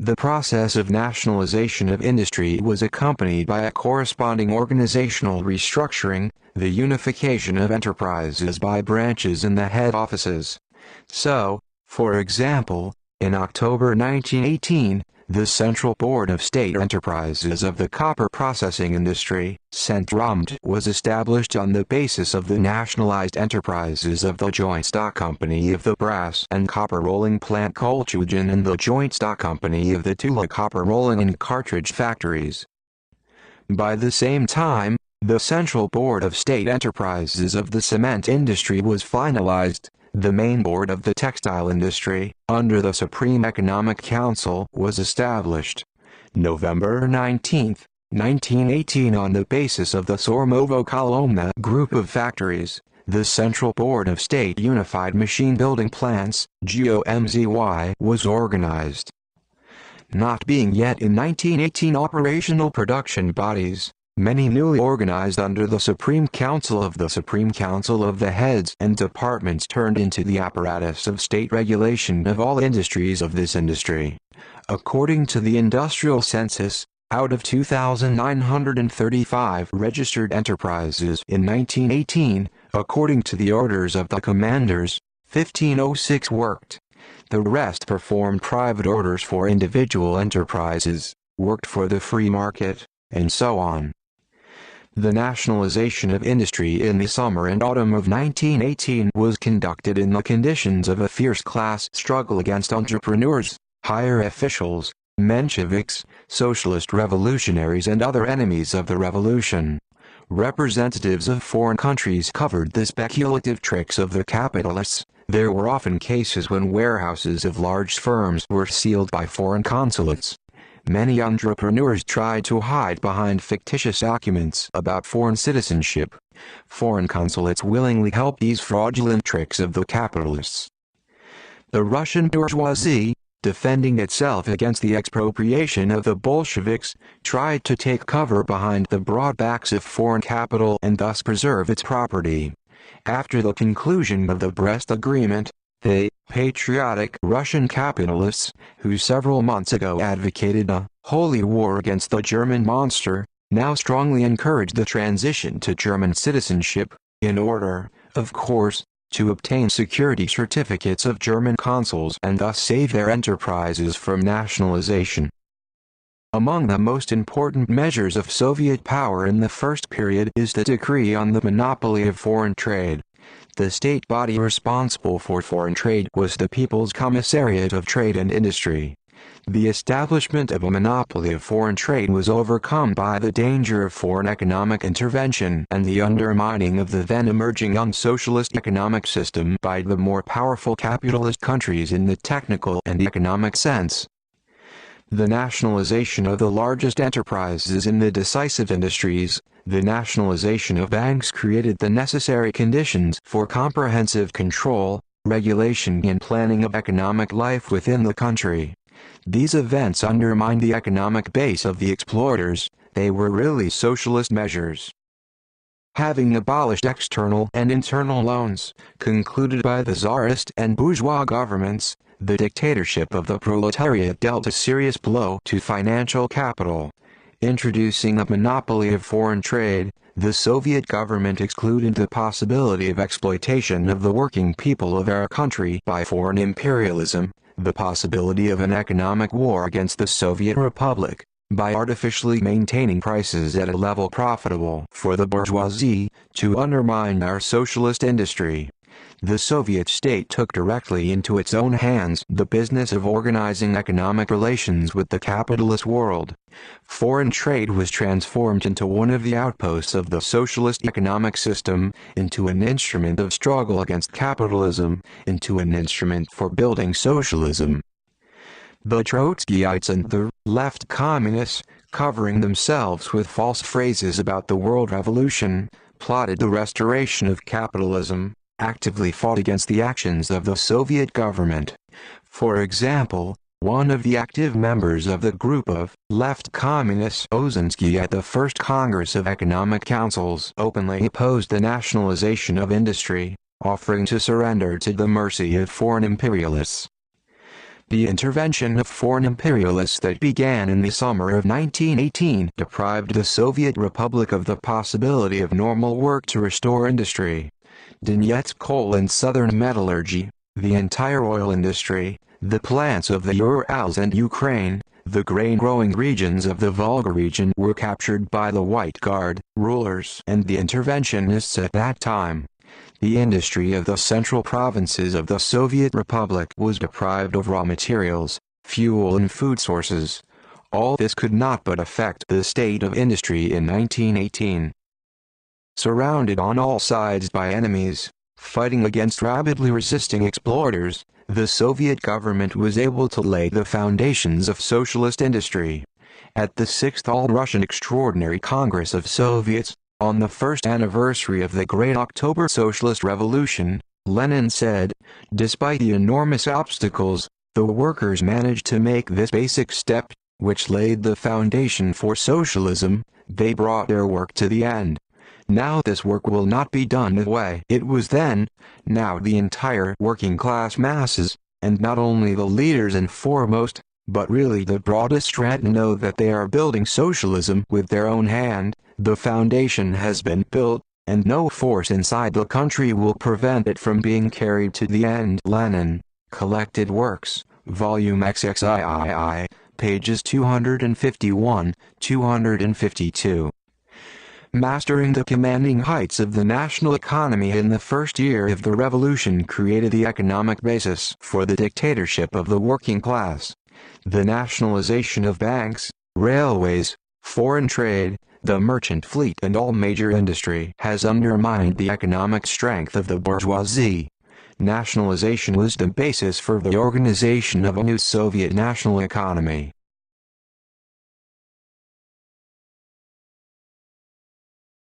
The process of nationalization of industry was accompanied by a corresponding organizational restructuring, the unification of enterprises by branches in the head offices. So, for example, in October 1918, the Central Board of State Enterprises of the Copper Processing Industry, Centrumt, was established on the basis of the nationalized enterprises of the Joint Stock Company of the Brass and Copper Rolling Plant Colchugen and the Joint Stock Company of the Tula Copper Rolling and Cartridge Factories. By the same time, the Central Board of State Enterprises of the Cement Industry was finalized. The main board of the textile industry, under the Supreme Economic Council, was established. November 19, 1918. On the basis of the Sormovo-Kolomna group of factories, the Central Board of State Unified Machine Building Plants, GOMZY, was organized. Not being yet in 1918 operational production bodies, many newly organized under the Supreme Council of the Heads and Departments turned into the apparatus of state regulation of all industries of this industry. According to the industrial census, out of 2,935 registered enterprises in 1918, according to the orders of the commanders, 1,506 worked. The rest performed private orders for individual enterprises, worked for the free market, and so on. The nationalization of industry in the summer and autumn of 1918 was conducted in the conditions of a fierce class struggle against entrepreneurs, higher officials, Mensheviks, socialist revolutionaries and other enemies of the revolution. Representatives of foreign countries covered the speculative tricks of the capitalists. There were often cases when warehouses of large firms were sealed by foreign consulates. Many entrepreneurs tried to hide behind fictitious documents about foreign citizenship. Foreign consulates willingly helped these fraudulent tricks of the capitalists. The Russian bourgeoisie, defending itself against the expropriation of the Bolsheviks, tried to take cover behind the broad backs of foreign capital and thus preserve its property. After the conclusion of the Brest Agreement, the patriotic Russian capitalists, who several months ago advocated a holy war against the German monster, now strongly encouraged the transition to German citizenship, in order, of course, to obtain security certificates of German consuls and thus save their enterprises from nationalization. Among the most important measures of Soviet power in the first period is the decree on the monopoly of foreign trade. The state body responsible for foreign trade was the People's Commissariat of Trade and Industry. The establishment of a monopoly of foreign trade was overcome by the danger of foreign economic intervention and the undermining of the then emerging young socialist economic system by the more powerful capitalist countries in the technical and economic sense. The nationalization of the largest enterprises in the decisive industries, the nationalization of banks created the necessary conditions for comprehensive control, regulation and planning of economic life within the country. These events undermined the economic base of the exploiters. They were really socialist measures. Having abolished external and internal loans, concluded by the Tsarist and bourgeois governments, the dictatorship of the proletariat dealt a serious blow to financial capital. Introducing a monopoly of foreign trade, the Soviet government excluded the possibility of exploitation of the working people of our country by foreign imperialism, the possibility of an economic war against the Soviet Republic, by artificially maintaining prices at a level profitable for the bourgeoisie, to undermine our socialist industry. The Soviet state took directly into its own hands the business of organizing economic relations with the capitalist world. Foreign trade was transformed into one of the outposts of the socialist economic system, into an instrument of struggle against capitalism, into an instrument for building socialism. The Trotskyites and the left communists, covering themselves with false phrases about the world revolution, plotted the restoration of capitalism, actively fought against the actions of the Soviet government. For example, one of the active members of the group of left communists, Ozinsky, at the First Congress of Economic Councils, openly opposed the nationalization of industry, offering to surrender to the mercy of foreign imperialists. The intervention of foreign imperialists that began in the summer of 1918 deprived the Soviet Republic of the possibility of normal work to restore industry. Donetsk coal and southern metallurgy, the entire oil industry, the plants of the Urals and Ukraine, the grain-growing regions of the Volga region were captured by the White Guard rulers and the interventionists at that time. The industry of the central provinces of the Soviet Republic was deprived of raw materials, fuel and food sources. All this could not but affect the state of industry in 1918. Surrounded on all sides by enemies, fighting against rapidly resisting exploiters, the Soviet government was able to lay the foundations of socialist industry. At the 6th All-Russian Extraordinary Congress of Soviets, on the first anniversary of the Great October Socialist Revolution, Lenin said, "Despite the enormous obstacles, the workers managed to make this basic step, which laid the foundation for socialism. They brought their work to the end. Now this work will not be done the way it was then. Now the entire working class masses, and not only the leaders and foremost, but really the broadest strata know that they are building socialism with their own hand. The foundation has been built, and no force inside the country will prevent it from being carried to the end." Lenin, Collected Works, Volume XXIII, pages 251, 252. Mastering the commanding heights of the national economy in the first year of the revolution created the economic basis for the dictatorship of the working class. The nationalization of banks, railways, foreign trade, the merchant fleet and all major industry has undermined the economic strength of the bourgeoisie. Nationalization was the basis for the organization of a new Soviet national economy.